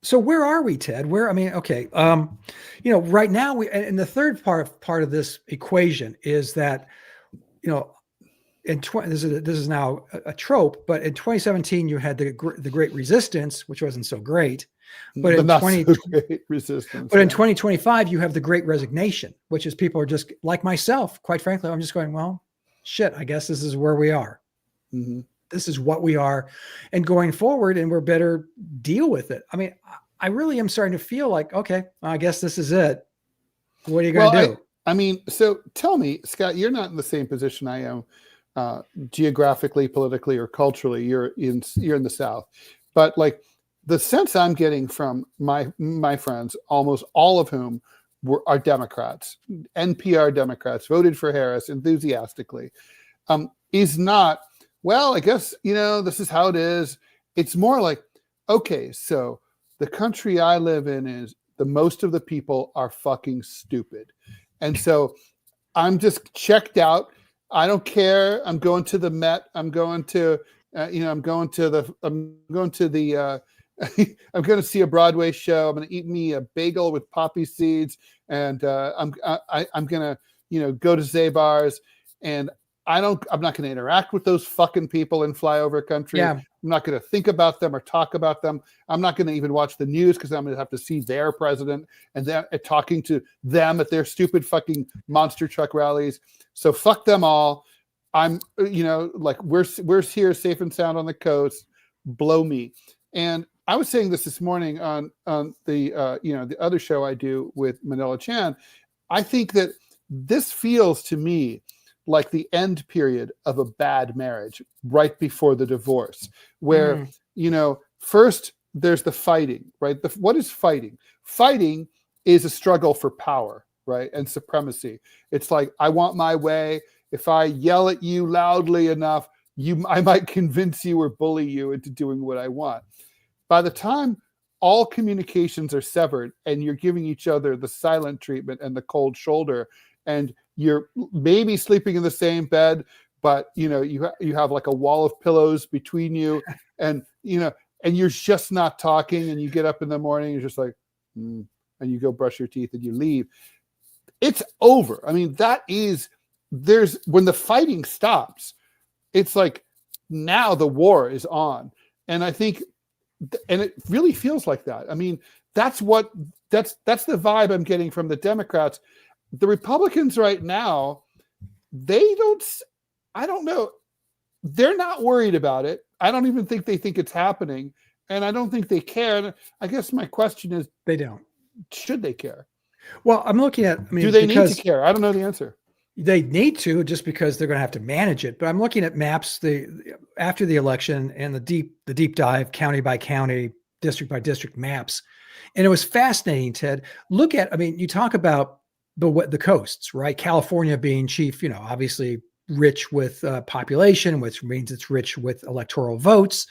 So where are we, Ted? Where, I mean, okay. Right now and the third part of this equation is that, you know, this is now a trope, but in 2017 you had the Great Resistance, which wasn't so great. But in great resistance. But in 2025 you have the Great Resignation, which is people are just like myself. Quite frankly, I'm just going, well, shit. I guess this is where we are. Mm-hmm. This is what we are, and going forward, and we're better deal with it. I mean, I really am starting to feel like, okay, I guess this is it. What are you going to do? I mean, so tell me, Scott, you're not in the same position I am, geographically, politically, or culturally. You're in the South, but like the sense I'm getting from my friends, almost all of whom are Democrats, NPR Democrats, voted for Harris enthusiastically, is not, well, I guess, this is how it is. It's more like, okay, so the country I live in is most of the people are fucking stupid. And so I'm just checked out. I don't care. I'm going to the Met. I'm going to I'm going to see a Broadway show. I'm going to eat me a bagel with poppy seeds. And I'm going to, go to Zabar's, and I'm not going to interact with those fucking people in flyover country. Yeah. I'm not going to think about them or talk about them. I'm not going to even watch the news because I'm going to have to see their president and they're talking to them at their stupid fucking monster truck rallies. So fuck them all. I'm, like we're here safe and sound on the coast. Blow me. And I was saying this morning on the the other show I do with Manila Chan. I think that this feels to me like the end period of a bad marriage right before the divorce, where, first there's the fighting, right? What is fighting? Fighting is a struggle for power, right? And supremacy. It's like, I want my way. If I yell at you loudly enough, I might convince you or bully you into doing what I want. By the time all communications are severed and you're giving each other the silent treatment and the cold shoulder, and you're maybe sleeping in the same bed, but you have like a wall of pillows between you, and and you're just not talking, and you get up in the morning, you're just like, and you go brush your teeth and you leave. It's over. I mean, when the fighting stops, it's like now the war is on. And I think, and it really feels like that. I mean, that's the vibe I'm getting from the Democrats. The Republicans right now, I don't know. They're not worried about it. I don't even think they think it's happening. And I don't think they care. And I guess my question is, they don't. Should they care? Well, I'm looking at, do they need to care? I don't know the answer. They need to, just because they're going to have to manage it. But I'm looking at maps after the election and the deep dive, county by county, district by district maps. And it was fascinating, Ted. Look at, you talk about the coasts, right? California being chief, obviously rich with population, which means it's rich with electoral votes.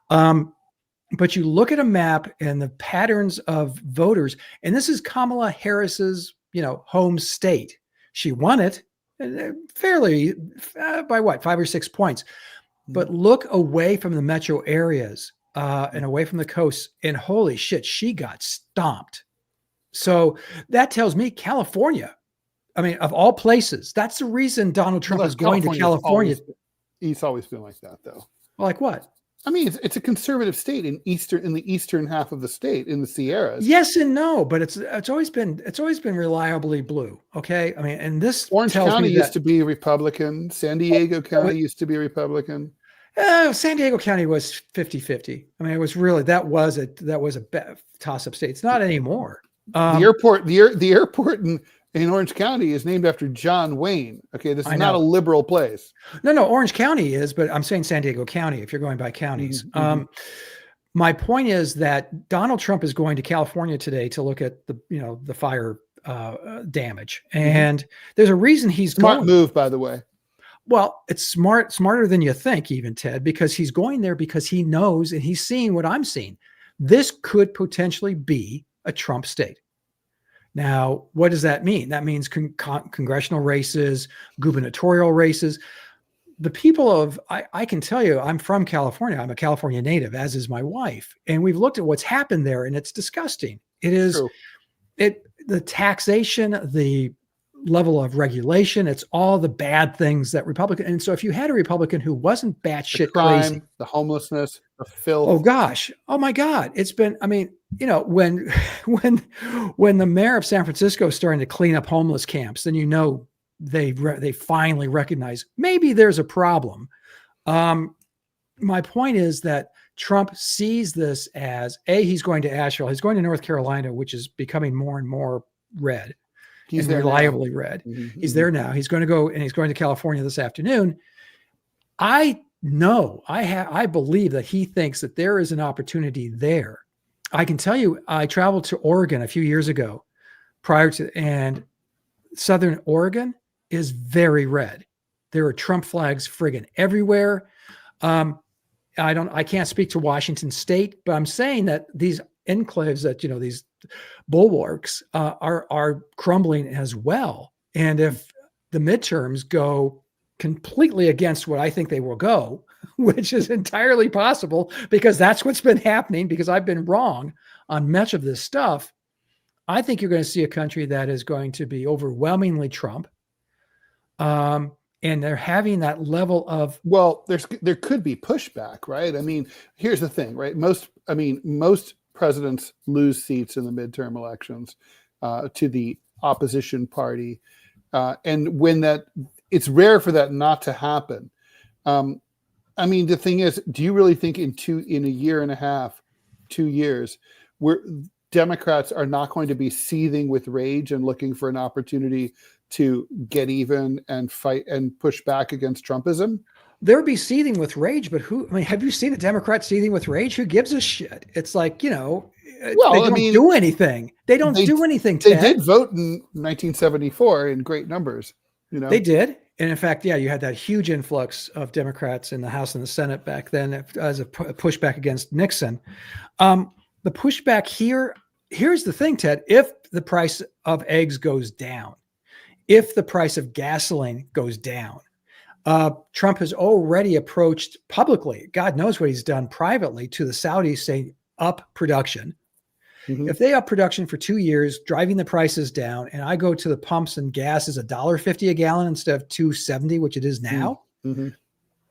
But you look at a map and the patterns of voters, and this is Kamala Harris's, home state. She won it fairly by 5 or 6 points. But look away from the metro areas and away from the coasts, and holy shit, she got stomped. So that tells me California, of all places, that's the reason Donald Trump is going to California. He's always been like that, though. Well, like what? It's a conservative state in the eastern half of the state, in the Sierras. Yes and no, but it's always been reliably blue. Okay, and this Orange County used to be Republican. San Diego County used to be Republican. San Diego County was 50-50. It was really that was a toss-up state. It's not anymore. The airport in Orange County is named after John Wayne. Okay, this is not a liberal place. No, Orange County is, but I'm saying San Diego County if you're going by counties. Mm-hmm. My point is that Donald Trump is going to California today to look at the fire damage, and there's a reason he's smart move, by the way. Well, it's smarter than you think, even, Ted, because he's going there because he knows and he's seeing what I'm seeing. This could potentially be a Trump state. Now, what does that mean? That means congressional races, gubernatorial races. the people of, I can tell you, I'm from California. I'm a California native, as is my wife. And we've looked at what's happened there, and it's disgusting. It is, True. the taxation, the level of regulation, it's all the bad things that Republican. And so if you had a Republican who wasn't batshit crazy, the homelessness, the filth. oh gosh, oh my God, it's been, I mean, you know, when the mayor of San Francisco is starting to clean up homeless camps, then you know they finally recognize maybe there's a problem. My point is that Trump sees this as he's going to Asheville, he's going to North Carolina, which is becoming more and more red. He's there reliably red. Mm-hmm. He's there now. He's going to go, and he's going to California this afternoon. I know, I believe that he thinks that there is an opportunity there. I can tell you, I traveled to Oregon a few years ago and Southern Oregon is very red. There are Trump flags friggin' everywhere. I can't speak to Washington State, but I'm saying that these enclaves that, you know, these bulwarks are crumbling as well. And if the midterms go completely against what I think they will go, which is entirely possible because that's what's been happening, because I've been wrong on much of this stuff, I think you're going to see a country that is going to be overwhelmingly Trump. And they're having that level of, well, there could be pushback, right? I mean, here's the thing, right? Most presidents lose seats in the midterm elections to the opposition party. And when it's rare for that not to happen. I mean, the thing is, do you really think in a year and a half, 2 years, where Democrats are not going to be seething with rage and looking for an opportunity to get even and fight and push back against Trumpism? They'll be seething with rage, but have you seen a Democrat seething with rage? Who gives a shit? It's like, you know, well, they don't do anything. They don't do anything. They did vote in 1974 in great numbers. You know, they did. And in fact, yeah, you had that huge influx of Democrats in the House and the Senate back then as a pushback against Nixon. The pushback here's the thing, Ted, if the price of eggs goes down, if the price of gasoline goes down, Trump has already approached publicly, God knows what he's done privately, to the Saudis saying up production. Mm-hmm. If they up production for 2 years, driving the prices down, and I go to the pumps and gas is $1.50 a gallon instead of $2.70, which it is now, mm-hmm.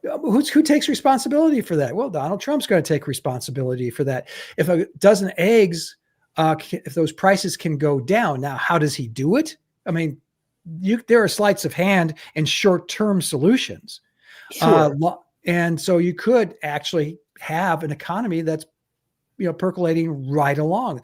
Who takes responsibility for that? Well, Donald Trump's going to take responsibility for that. If a dozen eggs, if those prices can go down, now how does he do it? I mean, there are sleights of hand and short-term solutions. Sure. And so you could actually have an economy that's, you know, percolating right along.